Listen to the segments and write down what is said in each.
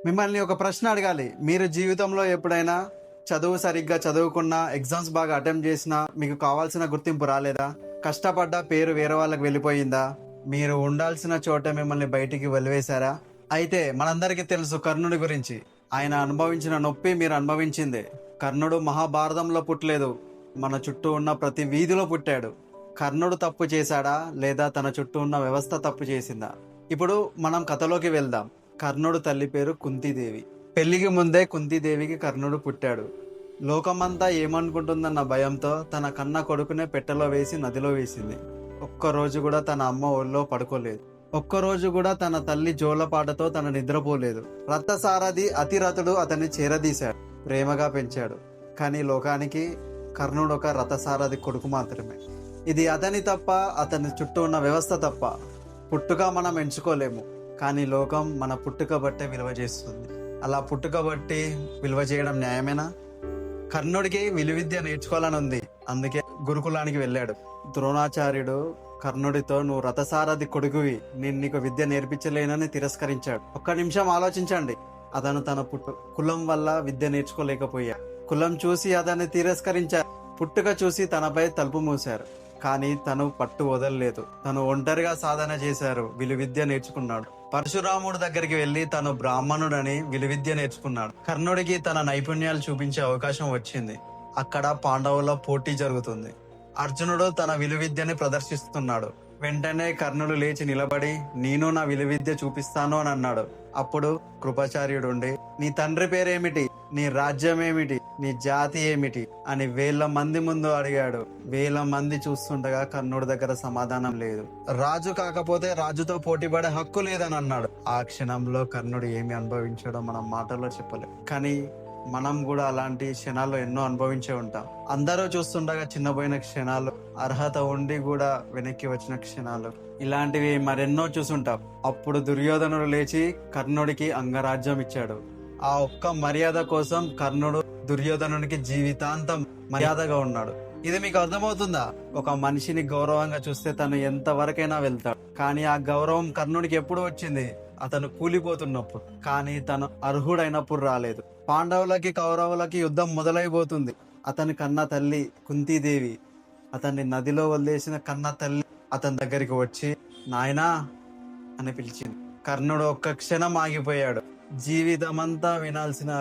మిమ్మల్ని ఒక ప్రశ్న అడగాలి. మీరు జీవితంలో ఎప్పుడైనా చదువు సరిగ్గా చదువుకున్నా, ఎగ్జామ్స్ బాగా అటెంప్ట్ చేసినా మీకు కావాల్సిన గుర్తింపు రాలేదా? కష్టపడ్డ పేరు వేరే వాళ్ళకి వెళ్ళిపోయిందా? మీరు ఉండాల్సిన చోట మిమ్మల్ని బయటికి వెలివేశారా? అయితే మనందరికీ తెలుసు కర్ణుడి గురించి. ఆయన అనుభవించిన నొప్పి మీరు అనుభవించిందే. కర్ణుడు మహాభారతంలో పుట్టలేదు, మన చుట్టూ ఉన్న ప్రతి వీధిలో పుట్టాడు. కర్ణుడు తప్పు చేశాడా, లేదా తన చుట్టూ ఉన్న వ్యవస్థ తప్పు చేసిందా? ఇప్పుడు మనం కథలోకి వెళ్దాం. కర్ణుడు తల్లి పేరు కుంతీదేవి. పెళ్లికి ముందే కుంతీదేవికి కర్ణుడు పుట్టాడు. లోకమంతా ఏమనుకుంటుందన్న భయంతో తన కన్న కొడుకునే పెట్టెలో వేసి నదిలో వేసింది. ఒక్కరోజు కూడా తన అమ్మ ఒళ్ళో పడుకోలేదు. ఒక్కరోజు కూడా తన తల్లి జోలపాటతో తన నిద్రపోలేదు. రథసారథి అతిరథుడు అతన్ని చేరదీశాడు, ప్రేమగా పెంచాడు. కానీ లోకానికి కర్ణుడు ఒక రథసారథి కొడుకు మాత్రమే. ఇది అతని తప్ప, అతని చుట్టూ ఉన్న వ్యవస్థ తప్ప? పుట్టుక మనం ఎంచుకోలేము, కానీ లోకం మన పుట్టుక బట్టే విలువ చేస్తుంది. అలా పుట్టుక బట్టి విలువ చేయడం న్యాయమేనా? కర్ణుడికి విలువిద్య నేర్చుకోవాలని ఉంది, అందుకే గురుకులానికి వెళ్ళాడు. ద్రోణాచార్యుడు కర్ణుడితో, నువ్వు రథసారథి కొడుకువి, నేను నీకు విద్య నేర్పించలేనని తిరస్కరించాడు. ఒక్క నిమిషం ఆలోచించండి. అతను తన కులం వల్ల విద్య నేర్చుకోలేకపోయాడు. కులం చూసి అతన్ని తిరస్కరించారు, పుట్టుక చూసి తనపై తలుపు మూశారు. కానీ తను పట్టు వదలలేదు. తను ఒంటరిగా సాధన చేశారు, విలువిద్య నేర్చుకున్నాడు. పరశురాముడు దగ్గరికి వెళ్లి తను బ్రాహ్మణుడని విలువిద్య నేర్చుకున్నాడు. కర్ణుడికి తన నైపుణ్యాలు చూపించే అవకాశం వచ్చింది. అక్కడ పాండవుల పోటీ జరుగుతుంది. అర్జునుడు తన విలువిద్యని ప్రదర్శిస్తున్నాడు. వెంటనే కర్ణుడు లేచి నిలబడి, నేను నా విలువిద్య చూపిస్తాను అని అన్నాడు. అప్పుడు కృపాచార్యుడుండి, నీ తండ్రి పేరేమిటి, నీ రాజ్యం ఏమిటి, నీ జాతి ఏమిటి అని 1000 మంది ముందు అడిగాడు. 1000 మంది చూస్తుండగా కర్ణుడి దగ్గర సమాధానం లేదు. రాజు కాకపోతే రాజుతో పోటీపడే హక్కు లేదని అన్నాడు. ఆ క్షణంలో కర్ణుడు ఏమి అనుభవించాడో మనం మాటల్లో చెప్పలేం. కానీ మనం కూడా అలాంటి క్షణాలు ఎన్నో అనుభవించే ఉంటాం. అందరూ చూస్తుండగా చిన్నపోయిన క్షణాలు, అర్హత ఉండి కూడా వెనక్కి వచ్చిన క్షణాలు, ఇలాంటివి మరెన్నో చూసుంటాం. అప్పుడు దుర్యోధనుడు లేచి కర్ణుడికి అంగరాజ్యం ఇచ్చాడు. ఆ ఒక్క మర్యాద కోసం కర్ణుడు దుర్యోధనునికి జీవితాంతం మర్యాదగా ఉన్నాడు. ఇది మీకు అర్థమవుతుందా? ఒక మనిషిని గౌరవంగా చూస్తే తను ఎంత వరకైనా వెళ్తాడు. కానీ ఆ గౌరవం కర్ణుడికి ఎప్పుడు వచ్చింది? అతను కూలిపోతున్నప్పుడు. కానీ తను అర్హుడైనప్పుడు రాలేదు. పాండవులకి కౌరవులకి యుద్ధం మొదలైపోతుంది. అతని కన్న తల్లి కుంతీదేవి, అతన్ని నదిలో వదిలేసిన కన్న తల్లి అతని దగ్గరికి వచ్చి నాయనా అని పిలిచింది. కర్ణుడు ఒక్క క్షణం ఆగిపోయాడు. జీవితమంతా వినాల్సిన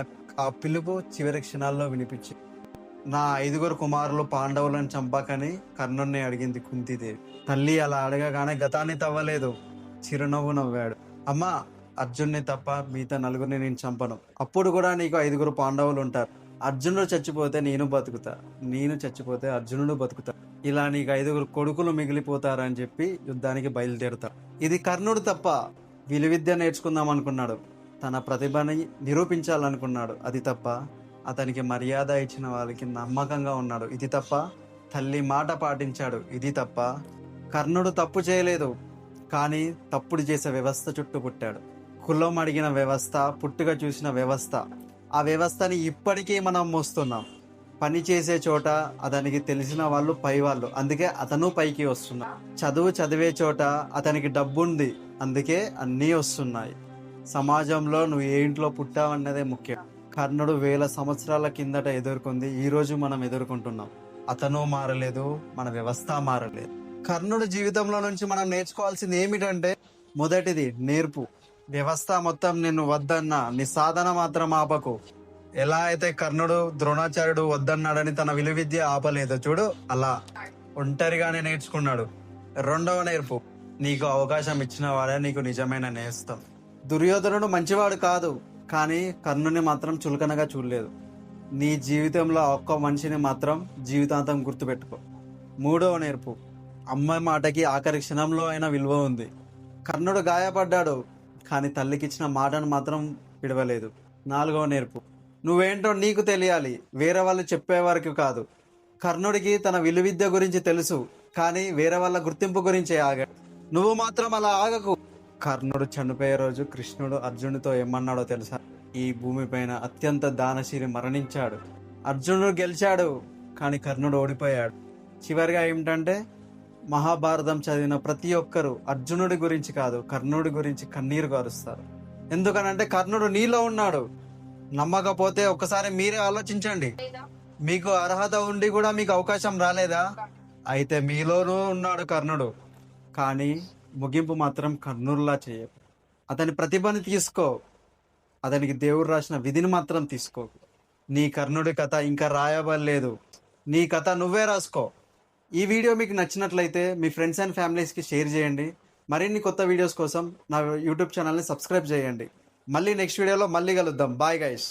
ఆ పిలుపు చివరి క్షణాల్లో వినిపించింది. నా 5 కుమారులు పాండవులను చంపాకని కర్ణుడిని అడిగింది కుంతీదేవి. తల్లి అలా అడగగానే గతాన్ని తవ్వలేదు, చిరునవ్వు నవ్వాడు. అమ్మా, అర్జున్ని తప్ప మిగతా 4 నేను చంపను. అప్పుడు కూడా నీకు 5 పాండవులు ఉంటారు. అర్జునుడు చచ్చిపోతే నేను బతుకుతా, నేను చచ్చిపోతే అర్జునుడు బతుకుతా. ఇలా నీకు 5 కొడుకులు మిగిలిపోతారని చెప్పి యుద్ధానికి బయలుదేరుతాడు. ఇది కర్ణుడు తప్ప? విలువిద్య నేర్చుకుందాం అనుకున్నాడు, తన ప్రతిభని నిరూపించాలనుకున్నాడు. అది తప్ప? అతనికి మర్యాద ఇచ్చిన వాళ్ళకి నమ్మకంగా ఉన్నాడు. ఇది తప్ప? తల్లి మాట పాటించాడు. ఇది తప్ప? కర్ణుడు తప్పు చేయలేదు, కానీ తప్పుడు చేసే వ్యవస్థ చుట్టూ పుట్టాడు. కులం అడిగిన వ్యవస్థ, పుట్టుక చూసిన వ్యవస్థ. ఆ వ్యవస్థని ఇప్పటికీ మనం మోస్తున్నాం. పని చేసే చోట అతనికి తెలిసిన వాళ్ళు పైవాళ్ళు, అందుకే అతను పైకి వస్తున్నాడు. చదువు చదివే చోట అతనికి డబ్బుంది, అందుకే అన్నీ వస్తున్నాయి. సమాజంలో నువ్వు ఏ ఇంట్లో పుట్టావన్నదే ముఖ్యం. కర్ణుడు 1000 సంవత్సరాల కిందట ఎదుర్కొంది ఈ రోజు మనం ఎదుర్కొంటున్నాం. అతను మారలేదు, మన వ్యవస్థ మారలేదు. కర్ణుడి జీవితంలో నుంచి మనం నేర్చుకోవాల్సింది ఏమిటంటే, మొదటిది నేర్పు. వ్యవస్థ మొత్తం నిన్ను వద్దన్నా, నీ సాధన మాత్రం ఆపకు. ఎలా అయితే కర్ణుడు ద్రోణాచార్యుడు వద్దన్నాడని తన విలువిద్య ఆపలేదు చూడు, అలా ఒంటరిగానే నేర్చుకున్నాడు. రెండవ నేర్పు, నీకు అవకాశం ఇచ్చిన వాడే నీకు నిజమైన నేస్తం. దుర్యోధనుడు మంచివాడు కాదు, కానీ కర్ణుని మాత్రం చులకనగా చూడలేదు. నీ జీవితంలో ఒక్క మనిషిని మాత్రం జీవితాంతం గుర్తుపెట్టుకో. మూడవ నేర్పు, అమ్మ మాటకి ఆఖరి క్షణంలో అయినా విలువ ఉంది. కర్ణుడు గాయపడ్డాడు, కానీ తల్లికిచ్చిన మాటను మాత్రం విడవలేదు. నాలుగవ నేర్పు, నువ్వేంటో నీకు తెలియాలి, వేరే వాళ్ళు చెప్పేవారికి కాదు. కర్ణుడికి తన విలువిద్య గురించి తెలుసు, కానీ వేరే వాళ్ళ గుర్తింపు గురించి ఆగాడు. నువ్వు మాత్రం అలా ఆగకు. కర్ణుడు చనిపోయే రోజు కృష్ణుడు అర్జునుడితో ఏమన్నాడో తెలుసా? ఈ భూమిపైన అత్యంత దానశీలి మరణించాడు. అర్జునుడు గెలిచాడు, కానీ కర్ణుడు ఓడిపోయాడు. చివరిగా ఏమిటంటే, మహాభారతం చదివిన ప్రతి ఒక్కరూ అర్జునుడి గురించి కాదు, కర్ణుడి గురించి కన్నీరు గారుస్తారు. ఎందుకనంటే కర్ణుడు నీలో ఉన్నాడు. నమ్మకపోతే ఒక్కసారి మీరే ఆలోచించండి. మీకు అర్హత ఉండి కూడా మీకు అవకాశం రాలేదా? అయితే మీలోనూ ఉన్నాడు కర్ణుడు. కానీ ముగింపు మాత్రం కర్ణుడిలా చేయకు. అతని ప్రతిభని తీసుకో, అతనికి దేవుడు రాసిన విధిని మాత్రం తీసుకో. నీ కర్ణుడి కథ ఇంకా రాయబడలేదు, నీ కథ నువ్వే రాసుకో. ఈ వీడియో మీకు నచ్చినట్లయితే మీ ఫ్రెండ్స్ అండ్ ఫ్యామిలీస్కి షేర్ చేయండి. మరిన్ని కొత్త వీడియోస్ కోసం నా యూట్యూబ్ ఛానల్ని సబ్స్క్రైబ్ చేయండి. మళ్ళీ నెక్స్ట్ వీడియోలో మళ్ళీ కలుద్దాం. Bye guys.